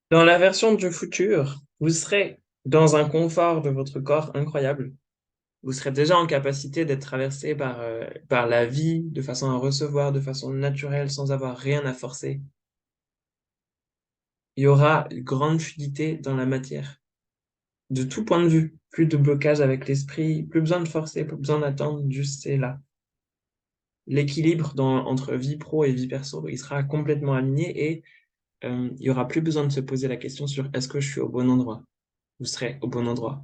Dans la version du futur, vous serez dans un confort de votre corps incroyable. Vous serez déjà en capacité d'être traversé par la vie de façon à recevoir de façon naturelle sans avoir rien à forcer. Il y aura une grande fluidité dans la matière, de tout point de vue. Plus de blocage avec l'esprit, plus besoin de forcer, plus besoin d'attendre, juste c'est là. L'équilibre entre vie pro et vie perso, il sera complètement aligné et il y aura plus besoin de se poser la question sur est-ce que je suis au bon endroit. Vous serez au bon endroit.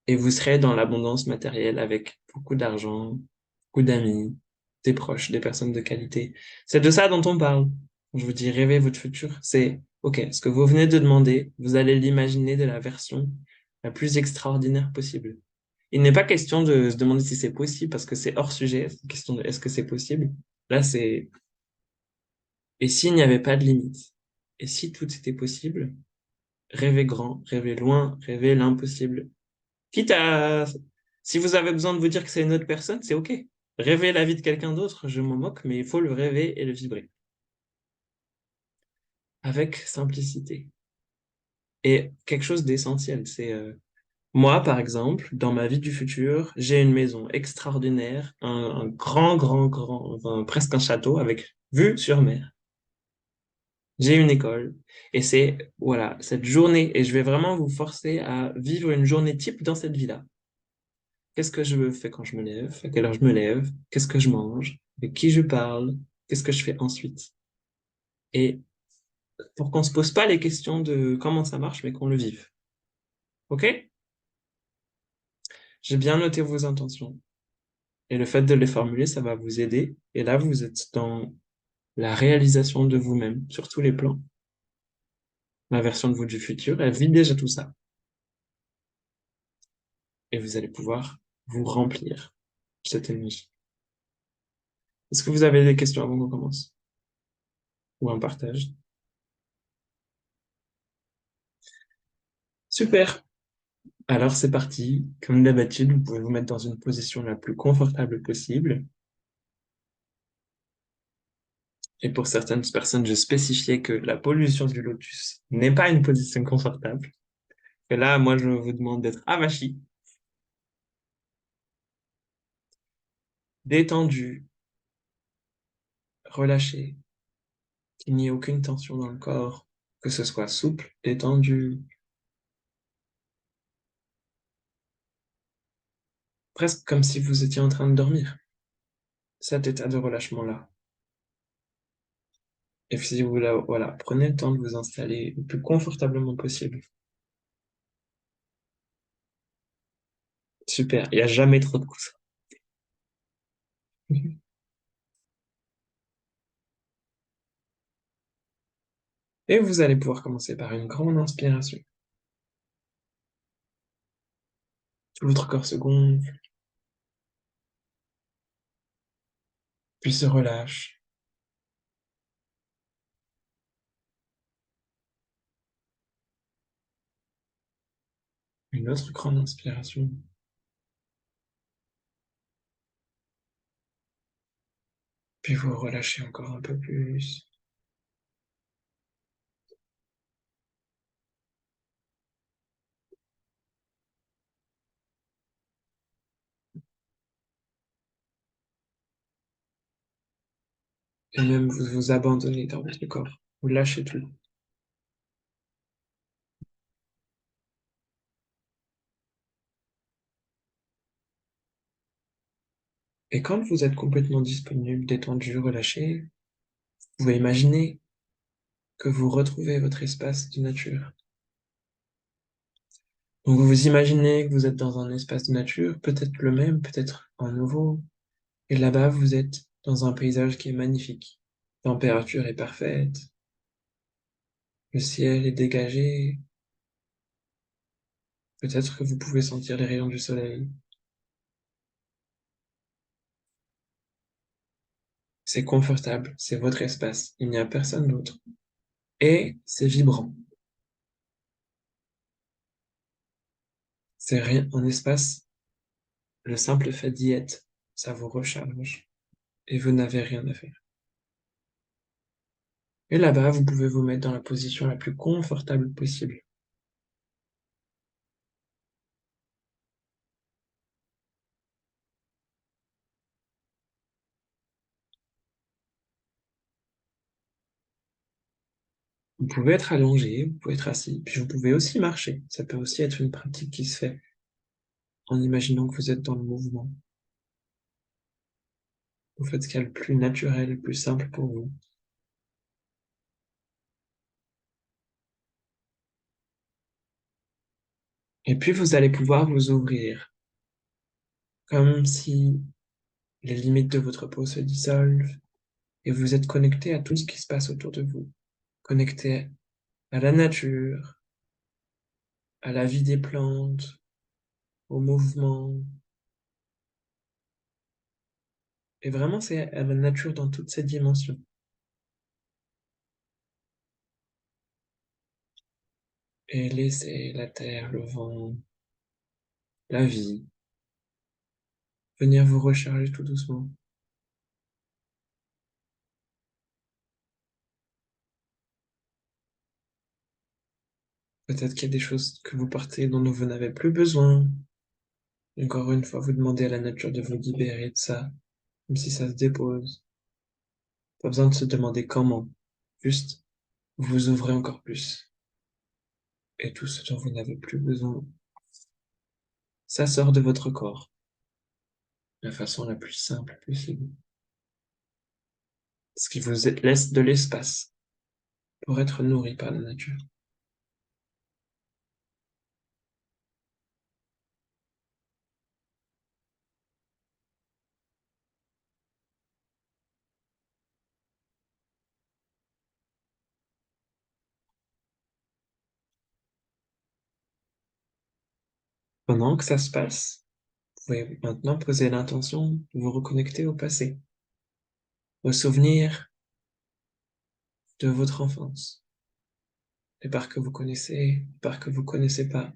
Et vous serez dans l'abondance matérielle avec beaucoup d'argent, beaucoup d'amis, des proches, des personnes de qualité. C'est de ça dont on parle. Je vous dis, rêvez votre futur. C'est, OK, ce que vous venez de demander, vous allez l'imaginer de la version la plus extraordinaire possible. Il n'est pas question de se demander si c'est possible parce que c'est hors sujet. C'est une question de est-ce que c'est possible? Là, c'est, et s'il n'y avait pas de limite? Et si tout était possible? Rêvez grand, rêvez loin, rêvez l'impossible. Quitte à, si vous avez besoin de vous dire que c'est une autre personne, c'est OK. Rêver la vie de quelqu'un d'autre, je m'en moque, mais il faut le rêver et le vibrer. Avec simplicité. Et quelque chose d'essentiel, c'est moi, par exemple, dans ma vie du futur, j'ai une maison extraordinaire, un grand, enfin, presque un château avec vue sur mer. J'ai une école et c'est, voilà, cette journée, et je vais vraiment vous forcer à vivre une journée type dans cette vie-là. Qu'est-ce que je fais quand je me lève? À quelle heure je me lève? Qu'est-ce que je mange? Avec qui je parle? Qu'est-ce que je fais ensuite? Et pour qu'on se pose pas les questions de comment ça marche, mais qu'on le vive. OK? J'ai bien noté vos intentions. Et le fait de les formuler, ça va vous aider. Et là, vous êtes dans la réalisation de vous-même sur tous les plans. La version de vous du futur, elle vit déjà tout ça. Et vous allez pouvoir vous remplir de cette énergie. Est-ce que vous avez des questions avant qu'on commence? Ou un partage? Super. Alors c'est parti. Comme d'habitude, vous pouvez vous mettre dans une position la plus confortable possible. Et pour certaines personnes, je spécifiais que la pollution du lotus n'est pas une position confortable. Et là, moi, je vous demande d'être avachi, détendu, relâché, qu'il n'y ait aucune tension dans le corps, que ce soit souple, détendu, presque comme si vous étiez en train de dormir. Cet état de relâchement-là. Et si vous, voilà, prenez le temps de vous installer le plus confortablement possible. Super, il n'y a jamais trop de coups. Et vous allez pouvoir commencer par une grande inspiration. Tout votre corps se gonfle, puis se relâche. Une autre grande inspiration, puis vous relâchez encore un peu plus. Et même vous vous abandonnez dans votre corps. Vous lâchez tout. Et quand vous êtes complètement disponible, détendu, relâché, vous pouvez imaginer que vous retrouvez votre espace de nature. Donc vous vous imaginez que vous êtes dans un espace de nature, peut-être le même, peut-être un nouveau. Et là-bas, vous êtes dans un paysage qui est magnifique. La température est parfaite, le ciel est dégagé. Peut-être que vous pouvez sentir les rayons du soleil. C'est confortable, c'est votre espace, il n'y a personne d'autre. Et c'est vibrant. C'est rien, un espace, le simple fait d'y être, ça vous recharge et vous n'avez rien à faire. Et là-bas, vous pouvez vous mettre dans la position la plus confortable possible. Vous pouvez être allongé, vous pouvez être assis, puis vous pouvez aussi marcher. Ça peut aussi être une pratique qui se fait en imaginant que vous êtes dans le mouvement. Vous faites ce qu'il y a le plus naturel, le plus simple pour vous. Et puis vous allez pouvoir vous ouvrir, comme si les limites de votre peau se dissolvent et vous êtes connecté à tout ce qui se passe autour de vous. Connecté à la nature, à la vie des plantes, au mouvement. Et vraiment, c'est à la nature dans toutes ses dimensions. Et laissez la terre, le vent, la vie venir vous recharger tout doucement. Peut-être qu'il y a des choses que vous partez dont vous n'avez plus besoin. Encore une fois, vous demandez à la nature de vous libérer de ça, comme si ça se dépose. Pas besoin de se demander comment. Juste, vous ouvrez encore plus. Et tout ce dont vous n'avez plus besoin, ça sort de votre corps, de la façon la plus simple possible. Ce qui vous laisse de l'espace pour être nourri par la nature. Pendant que ça se passe, vous pouvez maintenant poser l'intention de vous reconnecter au passé, aux souvenirs de votre enfance, les parcs que vous connaissez, les parcs que vous connaissez pas.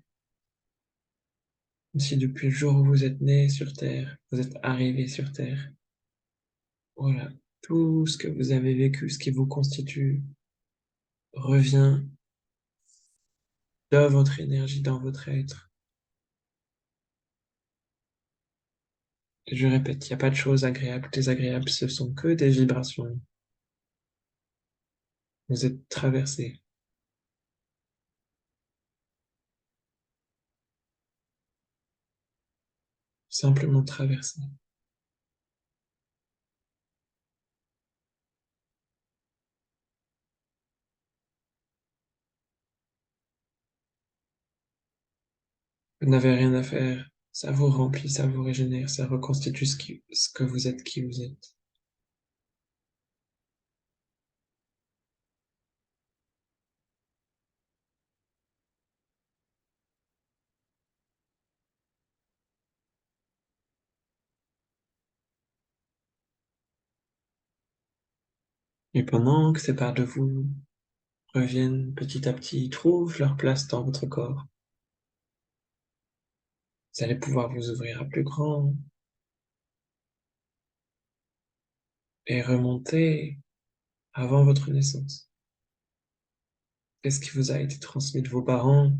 Comme si depuis le jour où vous êtes né sur Terre, vous êtes arrivé sur Terre. Voilà, tout ce que vous avez vécu, ce qui vous constitue, revient dans votre énergie, dans votre être. Et je répète, il n'y a pas de choses agréables, désagréables, ce sont que des vibrations. Vous êtes traversé, simplement traversé. Vous n'avez rien à faire. Ça vous remplit, ça vous régénère, ça reconstitue ce que vous êtes, qui vous êtes. Et pendant que ces parts de vous reviennent petit à petit, trouvent leur place dans votre corps, vous allez pouvoir vous ouvrir à plus grand et remonter avant votre naissance. Qu'est-ce qui vous a été transmis de vos parents?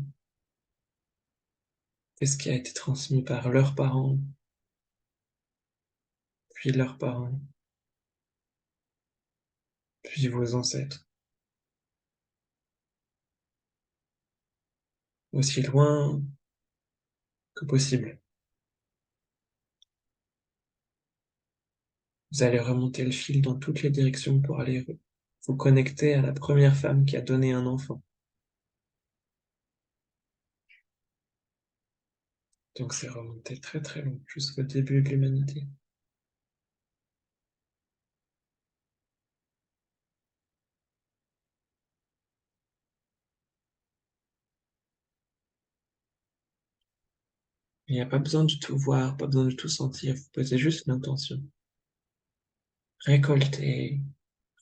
Qu'est-ce qui a été transmis par leurs parents, puis leurs parents, puis vos ancêtres? Aussi loin que possible. Vous allez remonter le fil dans toutes les directions pour aller vous connecter à la première femme qui a donné un enfant. Donc c'est remonté très très loin, jusqu'au début de l'humanité. Il n'y a pas besoin de tout voir, pas besoin de tout sentir, vous posez juste l'intention. Récolter,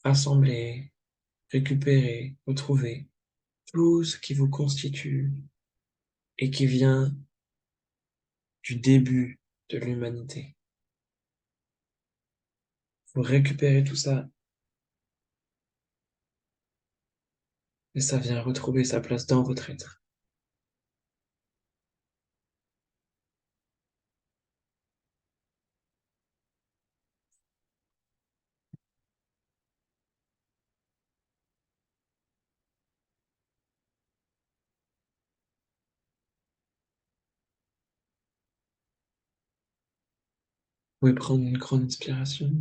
rassembler, récupérer, retrouver tout ce qui vous constitue et qui vient du début de l'humanité. Vous récupérez tout ça et ça vient retrouver sa place dans votre être. Vous pouvez prendre une grande inspiration,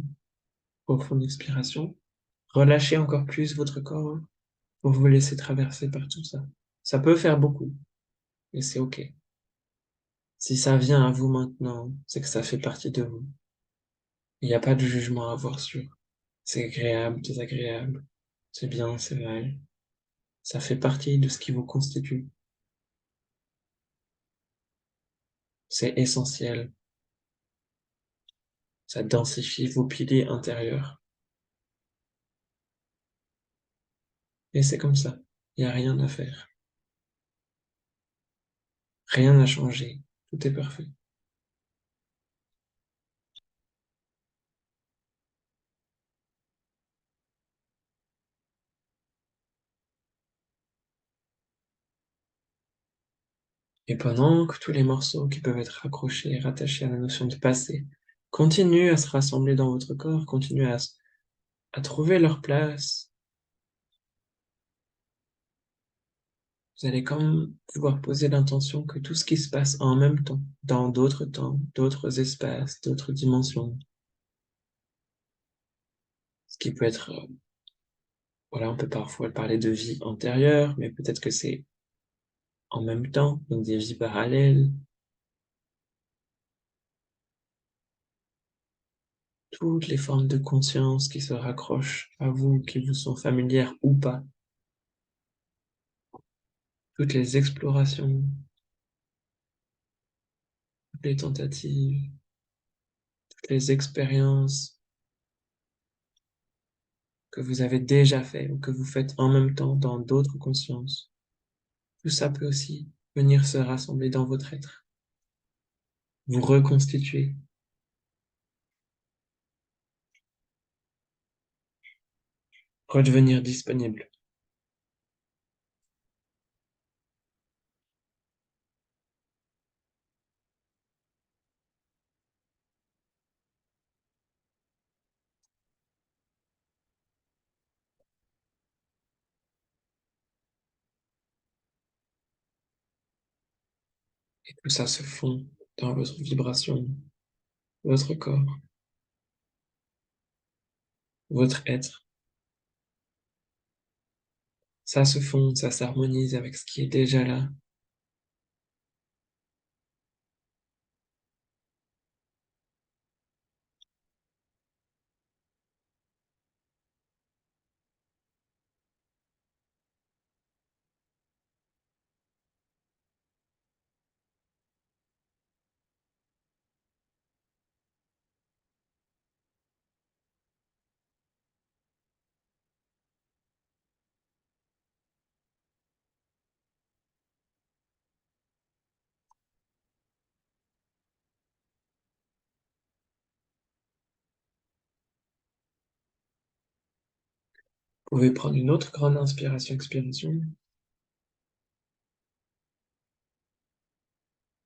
profonde expiration. Relâchez encore plus votre corps pour vous laisser traverser par tout ça. Ça peut faire beaucoup, et c'est OK. Si ça vient à vous maintenant, c'est que ça fait partie de vous. Il n'y a pas de jugement à avoir sur. C'est agréable, désagréable, c'est bien, c'est mal. Ça fait partie de ce qui vous constitue. C'est essentiel. Ça densifie vos piliers intérieurs. Et c'est comme ça. Il n'y a rien à faire. Rien n'a changé. Tout est parfait. Et pendant que tous les morceaux qui peuvent être raccrochés et rattachés à la notion de passé continuent à se rassembler dans votre corps, continuent à trouver leur place, vous allez comme pouvoir poser l'intention que tout ce qui se passe en même temps, d'autres espaces, d'autres dimensions, ce qui peut être, voilà, on peut parfois parler de vie antérieure, mais peut-être que c'est en même temps, donc des vies parallèles, toutes les formes de conscience qui se raccrochent à vous, qui vous sont familières ou pas, toutes les explorations, toutes les tentatives, toutes les expériences que vous avez déjà fait ou que vous faites en même temps dans d'autres consciences. Tout ça peut aussi venir se rassembler dans votre être, vous reconstituer, redevenir disponible. Et tout ça se fond dans votre vibration, votre corps, votre être. Ça se fond, ça s'harmonise avec ce qui est déjà là. Vous pouvez prendre une autre grande inspiration, expiration,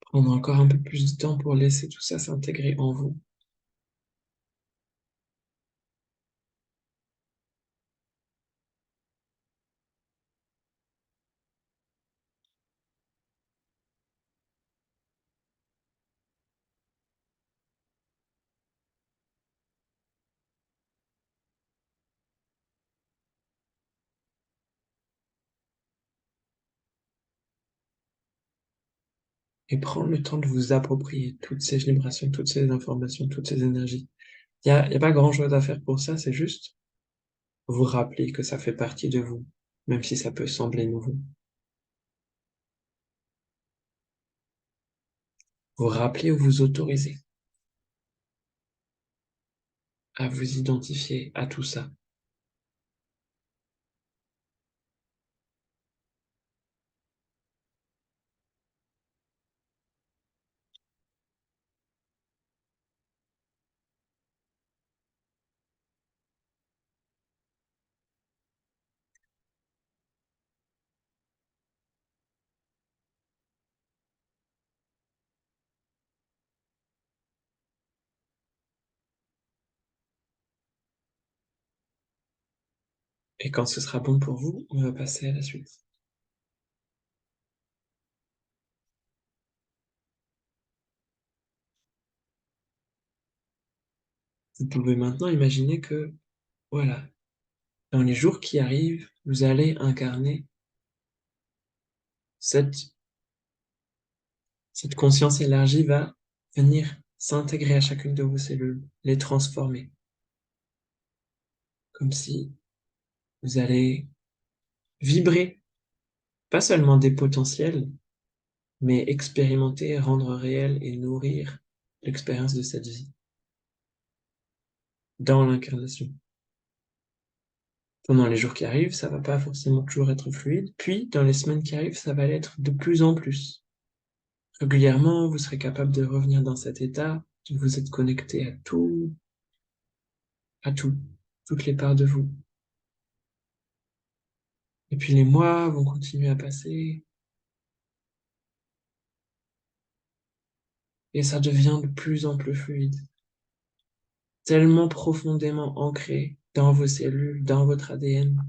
prendre encore un peu plus de temps pour laisser tout ça s'intégrer en vous. Et prendre le temps de vous approprier toutes ces vibrations, toutes ces informations, toutes ces énergies. Y a pas grand-chose à faire pour ça, c'est juste vous rappeler que ça fait partie de vous, même si ça peut sembler nouveau. Vous rappeler ou vous autoriser à vous identifier à tout ça. Et quand ce sera bon pour vous, on va passer à la suite. Vous pouvez maintenant imaginer que, voilà, dans les jours qui arrivent, vous allez incarner cette, cette conscience élargie va venir s'intégrer à chacune de vos cellules, les transformer, comme si vous allez vibrer, pas seulement des potentiels, mais expérimenter, rendre réel et nourrir l'expérience de cette vie dans l'incarnation. Pendant les jours qui arrivent, ça va pas forcément toujours être fluide, puis dans les semaines qui arrivent, ça va l'être de plus en plus. Régulièrement, vous serez capable de revenir dans cet état, de vous êtes connecté à tout, toutes les parts de vous. Et puis les mois vont continuer à passer, et ça devient de plus en plus fluide, tellement profondément ancré dans vos cellules, dans votre ADN,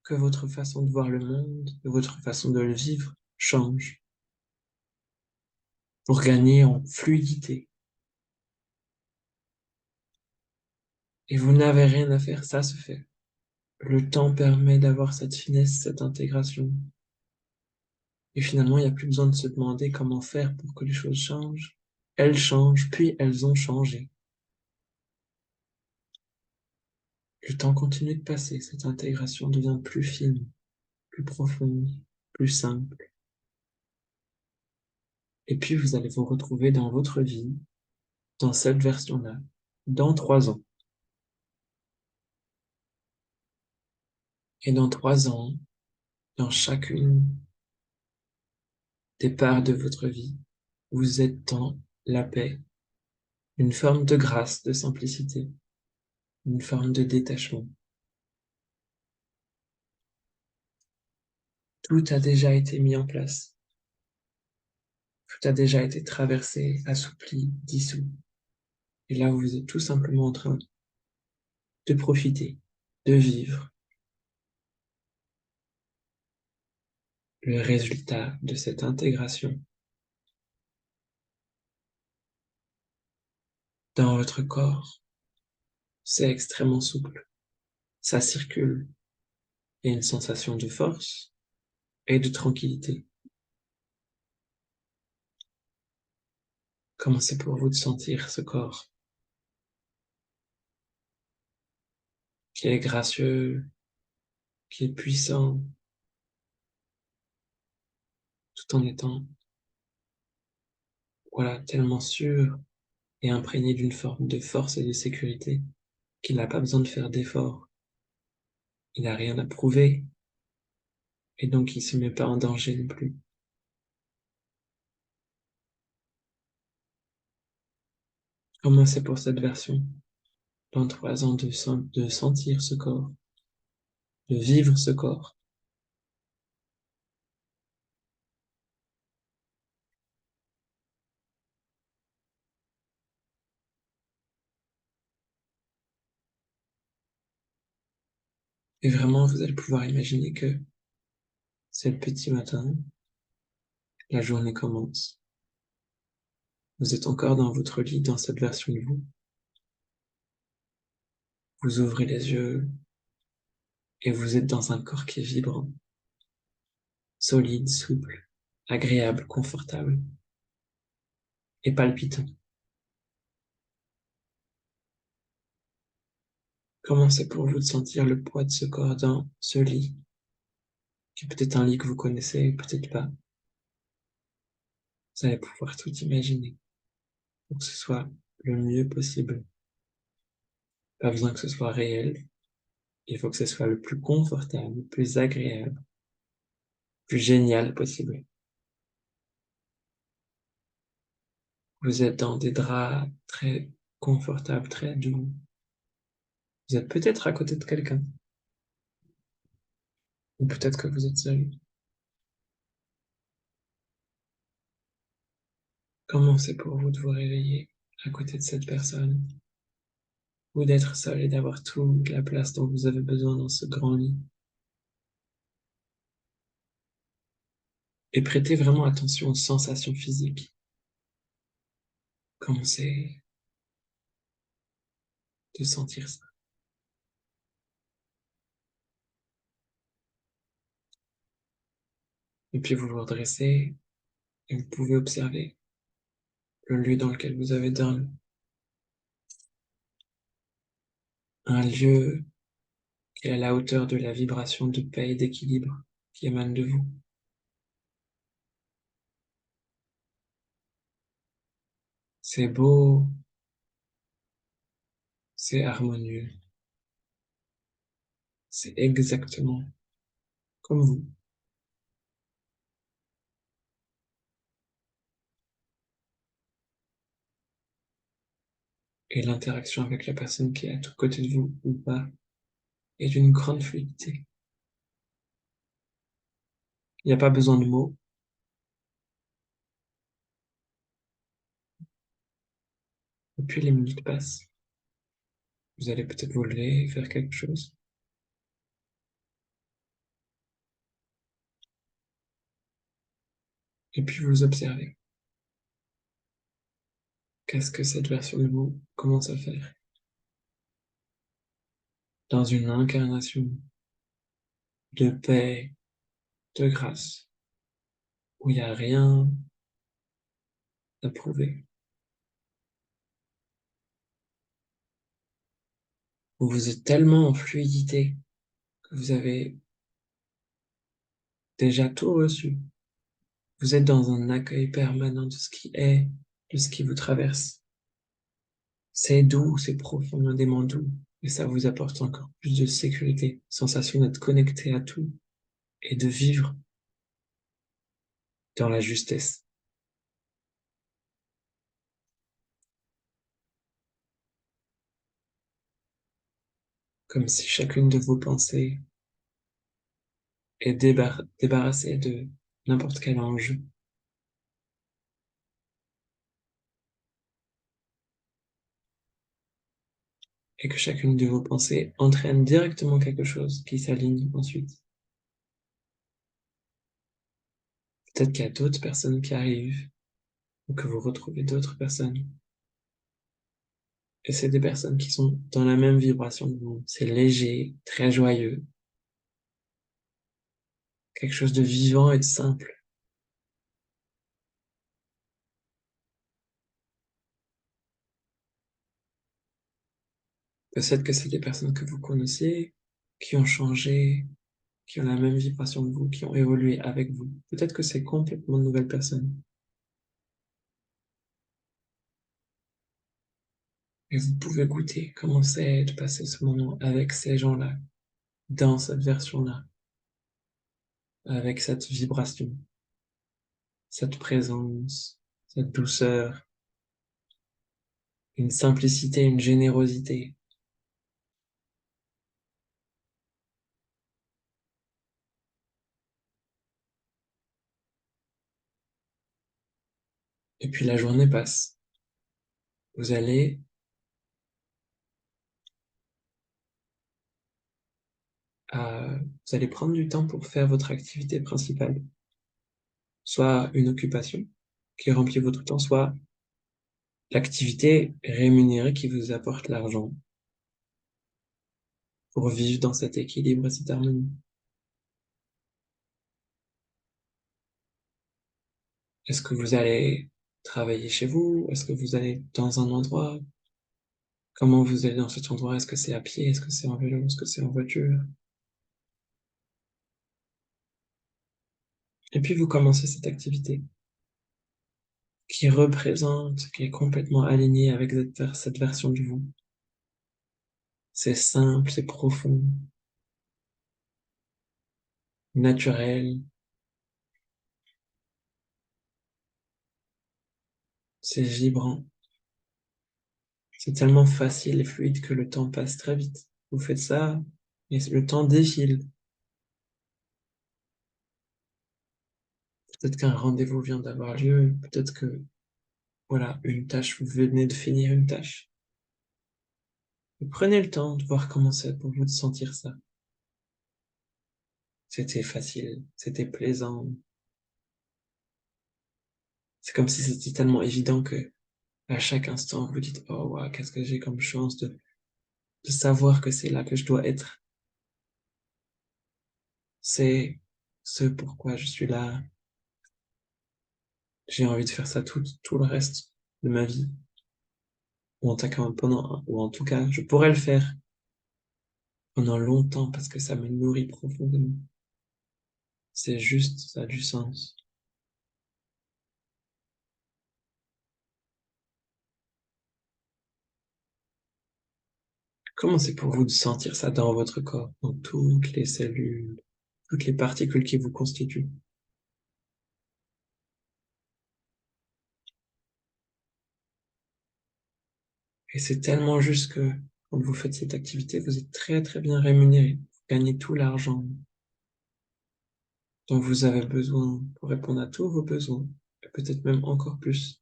que votre façon de voir le monde, votre façon de le vivre change pour gagner en fluidité. Et vous n'avez rien à faire, ça se fait. Le temps permet d'avoir cette finesse, cette intégration. Et finalement, il n'y a plus besoin de se demander comment faire pour que les choses changent. Elles changent, puis elles ont changé. Le temps continue de passer, cette intégration devient plus fine, plus profonde, plus simple. Et puis vous allez vous retrouver dans votre vie, dans cette version-là, dans 3 ans. Et dans 3 ans, dans chacune des parts de votre vie, vous êtes dans la paix, une forme de grâce, de simplicité, une forme de détachement. Tout a déjà été mis en place. Tout a déjà été traversé, assoupli, dissous. Et là, vous êtes tout simplement en train de profiter, de vivre le résultat de cette intégration dans votre corps. C'est extrêmement souple. Ça circule. Il y a une sensation de force et de tranquillité. Comment c'est pour vous de sentir ce corps qui est gracieux, qui est puissant, tout en étant, voilà, tellement sûr et imprégné d'une forme de force et de sécurité qu'il n'a pas besoin de faire d'efforts. Il n'a rien à prouver et donc il se met pas en danger non plus. Comment c'est pour cette version, dans 3 ans, de sentir ce corps, de vivre ce corps. Et vraiment, vous allez pouvoir imaginer que c'est le petit matin, la journée commence. Vous êtes encore dans votre lit, dans cette version de vous. Vous ouvrez les yeux et vous êtes dans un corps qui est vibrant, solide, souple, agréable, confortable et palpitant. Comment c'est pour vous de sentir le poids de ce corps dans ce lit, qui est peut-être un lit que vous connaissez, peut-être pas. Vous allez pouvoir tout imaginer pour que ce soit le mieux possible. Pas besoin que ce soit réel, il faut que ce soit le plus confortable, le plus agréable, le plus génial possible. Vous êtes dans des draps très confortables, très doux. Vous êtes peut-être à côté de quelqu'un, ou peut-être que vous êtes seul. Comment c'est pour vous de vous réveiller à côté de cette personne? ou d'être seul et d'avoir toute la place dont vous avez besoin dans ce grand lit. Et prêtez vraiment attention aux sensations physiques. Commencez de sentir ça. Et puis vous vous redressez et vous pouvez observer le lieu dans lequel vous avez dormi. Un lieu qui est à la hauteur de la vibration de paix et d'équilibre qui émane de vous. C'est beau, c'est harmonieux, c'est exactement comme vous. Et l'interaction avec la personne qui est à tout côté de vous ou pas est d'une grande fluidité. Il n'y a pas besoin de mots. Et puis les minutes passent. Vous allez peut-être vous lever et faire quelque chose. Et puis vous observez. Qu'est-ce que cette version de vous commence à faire? Dans une incarnation de paix, de grâce, où il n'y a rien à prouver, où vous êtes tellement en fluidité que vous avez déjà tout reçu. Vous êtes dans un accueil permanent de ce qui est, de ce qui vous traverse. C'est doux, c'est profondément doux, et ça vous apporte encore plus de sécurité, sensation d'être connecté à tout et de vivre dans la justesse. Comme si chacune de vos pensées est débarrassée de n'importe quel enjeu, et que chacune de vos pensées entraîne directement quelque chose qui s'aligne ensuite. Peut-être qu'il y a d'autres personnes qui arrivent, ou que vous retrouvez d'autres personnes. Et c'est des personnes qui sont dans la même vibration que vous. C'est léger, très joyeux, quelque chose de vivant et de simple. Peut-être que c'est des personnes que vous connaissez, qui ont changé, qui ont la même vibration que vous, qui ont évolué avec vous. Peut-être que c'est complètement de nouvelles personnes. Et vous pouvez goûter comment c'est de passer ce moment avec ces gens-là, dans cette version-là, avec cette vibration, cette présence, cette douceur, une simplicité, une générosité. Et puis la journée passe. Vous allez vous allez prendre du temps pour faire votre activité principale, soit une occupation qui remplit votre temps, soit l'activité rémunérée qui vous apporte l'argent pour vivre dans cet équilibre et cette harmonie. Est-ce que vous allez travailler chez vous? Est-ce que vous allez dans un endroit? Comment vous allez dans cet endroit? Est-ce que c'est à pied? Est-ce que c'est en vélo? Est-ce que c'est en voiture? Et puis vous commencez cette activité qui représente, qui est complètement alignée avec cette version de vous. C'est simple, c'est profond, naturel, c'est vibrant. C'est tellement facile et fluide que le temps passe très vite. Vous faites ça, et le temps défile. Peut-être qu'un rendez-vous vient d'avoir lieu, peut-être que, voilà, une tâche, vous venez de finir une tâche. Et prenez le temps de voir comment c'est pour vous de sentir ça. C'était facile, c'était plaisant. C'est comme si c'était tellement évident que à chaque instant, vous dites, oh, wow, qu'est-ce que j'ai comme chance de savoir que c'est là que je dois être. C'est ce pourquoi je suis là. J'ai envie de faire ça tout le reste de ma vie. Ou en tout cas, je pourrais le faire pendant longtemps parce que ça me nourrit profondément. C'est juste, ça a du sens. Comment c'est pour vous de sentir ça dans votre corps, dans toutes les cellules, toutes les particules qui vous constituent? Et c'est tellement juste que quand vous faites cette activité, vous êtes très très bien rémunéré. Vous gagnez tout l'argent dont vous avez besoin pour répondre à tous vos besoins, et peut-être même encore plus.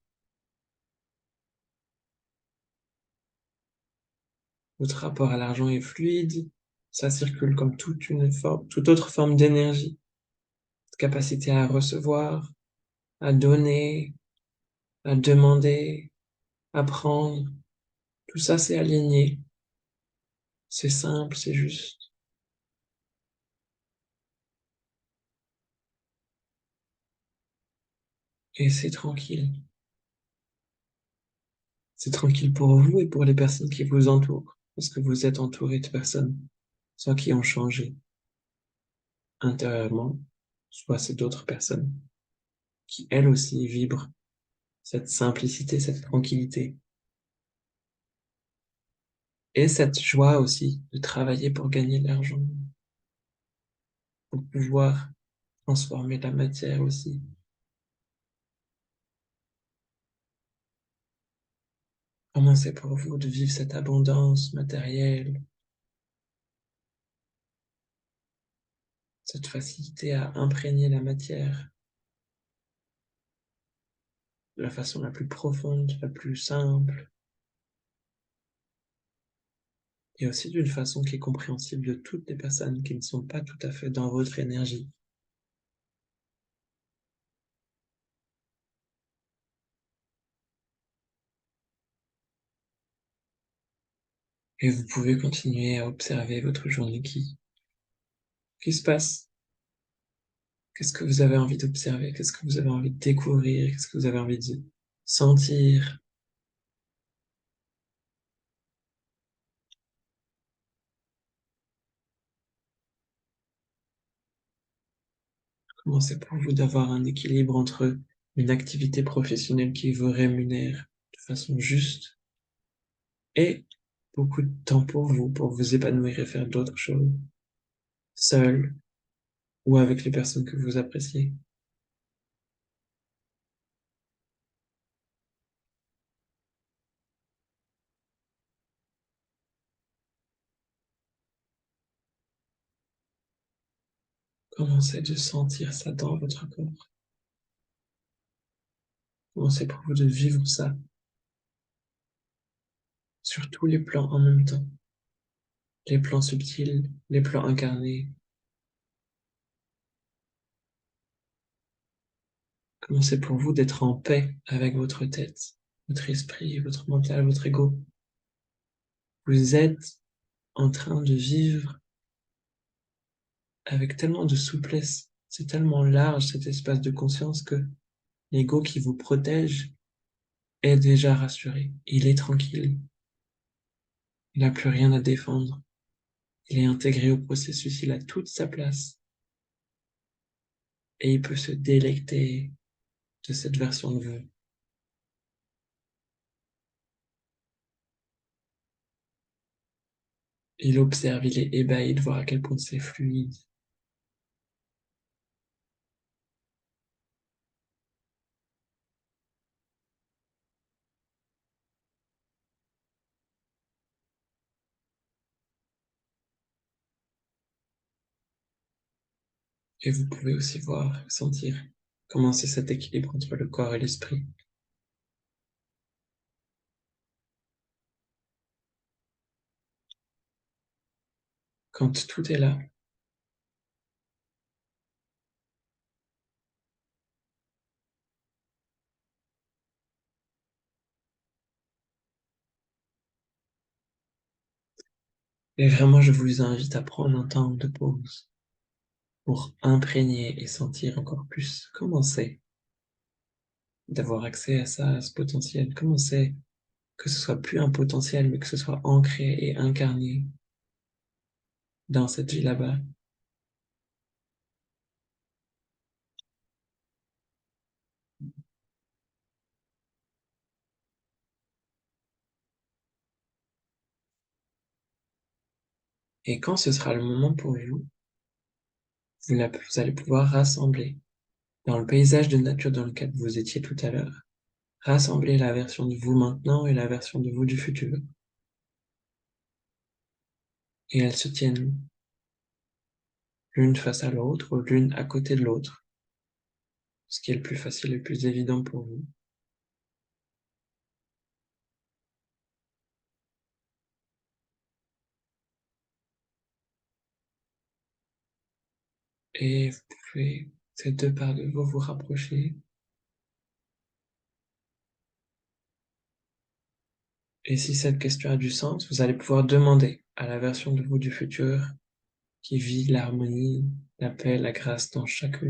Votre rapport à l'argent est fluide, ça circule comme toute autre forme d'énergie, de capacité à recevoir, à donner, à demander, à prendre. Tout ça, c'est aligné, c'est simple, c'est juste. Et c'est tranquille. C'est tranquille pour vous et pour les personnes qui vous entourent, parce que vous êtes entouré de personnes, soit qui ont changé intérieurement, soit c'est d'autres personnes qui, elles aussi, vibrent cette simplicité, cette tranquillité et cette joie aussi de travailler pour gagner de l'argent, pour pouvoir transformer la matière aussi. Comment c'est pour vous de vivre cette abondance matérielle, cette facilité à imprégner la matière de la façon la plus profonde, la plus simple, et aussi d'une façon qui est compréhensible de toutes les personnes qui ne sont pas tout à fait dans votre énergie. Et vous pouvez continuer à observer votre journée qui se passe. Qu'est-ce que vous avez envie d'observer? Qu'est-ce que vous avez envie de découvrir? Qu'est-ce que vous avez envie de sentir? Comment c'est pour vous d'avoir un équilibre entre une activité professionnelle qui vous rémunère de façon juste et beaucoup de temps pour vous épanouir et faire d'autres choses, seul ou avec les personnes que vous appréciez? Comment c'est de sentir ça dans votre corps? Comment c'est pour vous de vivre ça sur tous les plans en même temps? Les plans subtils, les plans incarnés. Comment c'est pour vous d'être en paix avec votre tête, votre esprit, votre mental, votre ego? Vous êtes en train de vivre avec tellement de souplesse. C'est tellement large cet espace de conscience que l'ego qui vous protège est déjà rassuré. Il est tranquille. Il n'a plus rien à défendre. Il est intégré au processus. Il a toute sa place. Et il peut se délecter de cette version de vous. Il observe, il est ébahi de voir à quel point c'est fluide. Et vous pouvez aussi voir, sentir comment c'est cet équilibre entre le corps et l'esprit. quand tout est là, et vraiment je vous invite à prendre un temps de pause pour imprégner et sentir encore plus comment c'est d'avoir accès à ça, à ce potentiel, comment c'est que ce soit plus un potentiel, mais que ce soit ancré et incarné dans cette vie là-bas. Et quand ce sera le moment pour vous, vous allez pouvoir rassembler dans le paysage de nature dans lequel vous étiez tout à l'heure, rassembler la version de vous maintenant et la version de vous du futur. Et elles se tiennent l'une face à l'autre ou l'une à côté de l'autre, ce qui est le plus facile et le plus évident pour vous. Et vous pouvez, ces deux parts de vous, vous rapprocher. Et si cette question a du sens, vous allez pouvoir demander à la version de vous du futur qui vit l'harmonie, la paix, la grâce dans chaque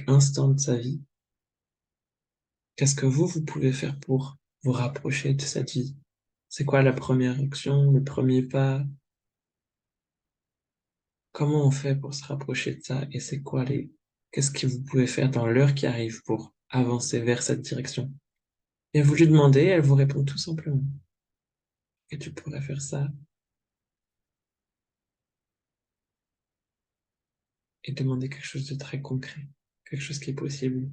instant de sa vie. Qu'est-ce que vous pouvez faire pour vous rapprocher de cette vie? C'est quoi la première action, le premier pas? Comment on fait pour se rapprocher de ça? Et qu'est-ce que vous pouvez faire dans l'heure qui arrive pour avancer vers cette direction? Et vous lui demandez, elle vous répond tout simplement. Et tu pourrais faire ça et demander quelque chose de très concret, quelque chose qui est possible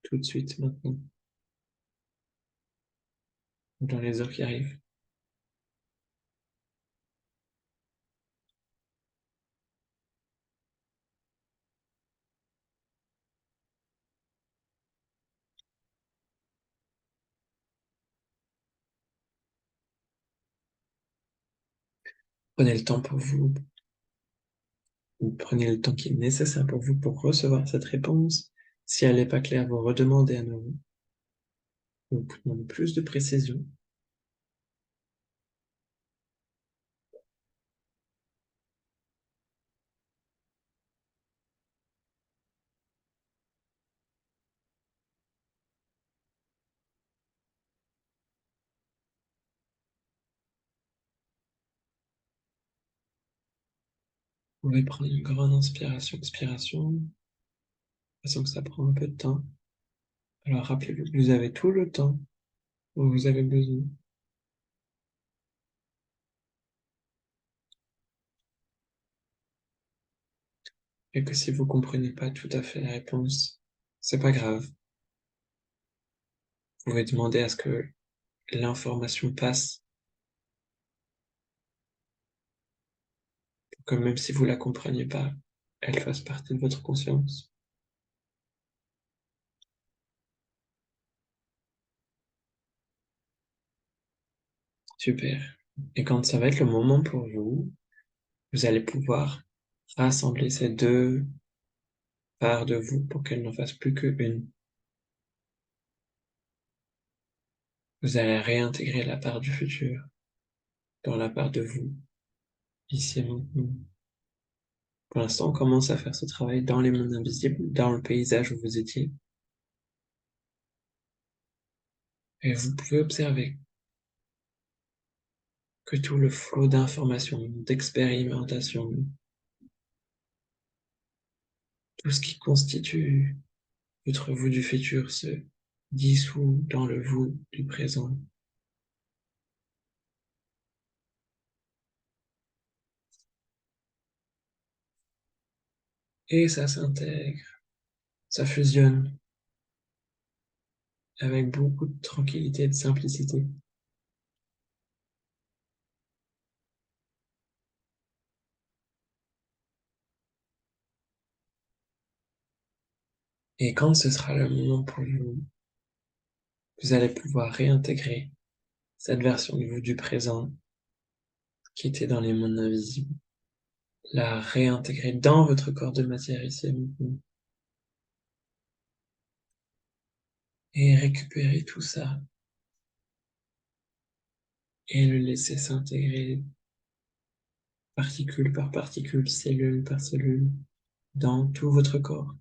tout de suite, maintenant, ou dans les heures qui arrivent. Prenez le temps pour vous, ou prenez le temps qui est nécessaire pour vous pour recevoir cette réponse. Si elle n'est pas claire, vous redemandez à nouveau. Vous demandez plus de précision. Vous pouvez prendre une grande inspiration, expiration, façon que ça prend un peu de temps. Alors rappelez-vous que vous avez tout le temps dont vous avez besoin. Et que si vous comprenez pas tout à fait la réponse, c'est pas grave. Vous pouvez demander à ce que l'information passe, pour que même si vous la compreniez pas, elle fasse partie de votre conscience. Super. Et quand ça va être le moment pour vous, vous allez pouvoir rassembler ces deux parts de vous pour qu'elles n'en fassent plus qu'une. Vous allez réintégrer la part du futur dans la part de vous, ici et maintenant. Pour l'instant, on commence à faire ce travail dans les mondes invisibles, dans le paysage où vous étiez. Et vous pouvez observer que tout le flot d'informations, d'expérimentation, tout ce qui constitue votre vous du futur se dissout dans le vous du présent. Et ça s'intègre, ça fusionne avec beaucoup de tranquillité et de simplicité. Et quand ce sera le moment pour vous, vous allez pouvoir réintégrer cette version de vous du présent qui était dans les mondes invisibles, la réintégrer dans votre corps de matière ici et maintenant, et récupérer tout ça, et le laisser s'intégrer particule par particule, cellule par cellule, dans tout votre corps.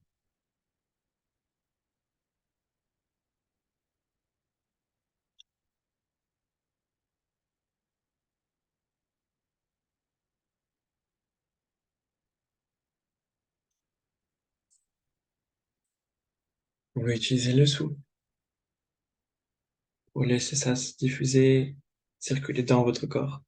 Vous pouvez utiliser le souffle pour laisser ça se diffuser, circuler dans votre corps.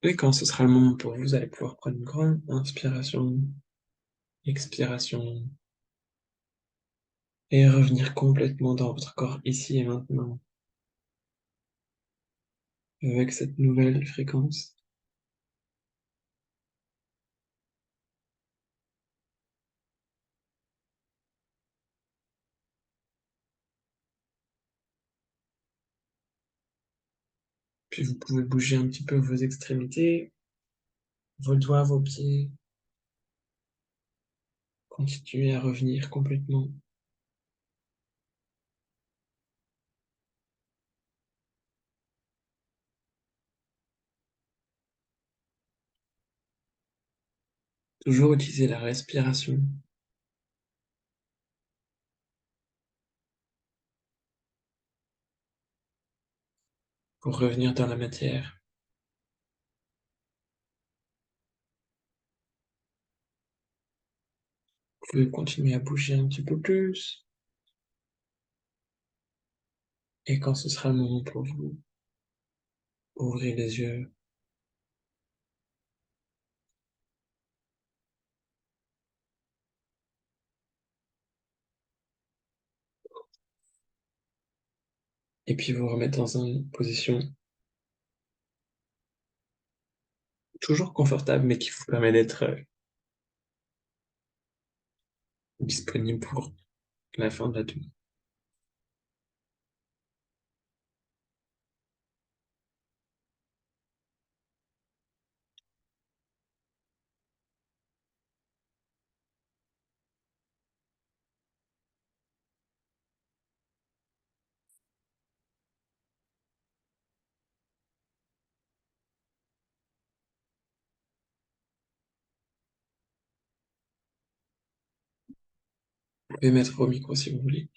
Et quand ce sera le moment pour vous, vous allez pouvoir prendre une grande inspiration, expiration, et revenir complètement dans votre corps ici et maintenant, avec cette nouvelle fréquence. Puis vous pouvez bouger un petit peu vos extrémités, vos doigts, vos pieds. Continuez à revenir complètement. Toujours utiliser la respiration pour revenir dans la matière. Vous pouvez continuer à bouger un petit peu plus. Et quand ce sera le moment pour vous, ouvrez les yeux. Et puis vous remettre dans une position toujours confortable, mais qui vous permet d'être disponible pour la fin de la nuit. Vous pouvez mettre au micro si vous voulez.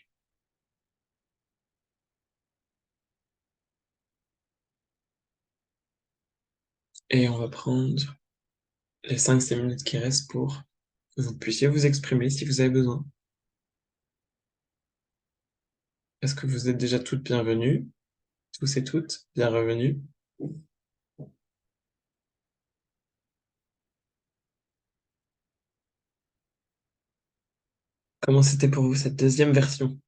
Et on va prendre les 5-6 minutes qui restent pour que vous puissiez vous exprimer si vous avez besoin. Est-ce que vous êtes déjà toutes bienvenues, tous et toutes, bienvenus? Comment c'était pour vous cette deuxième version?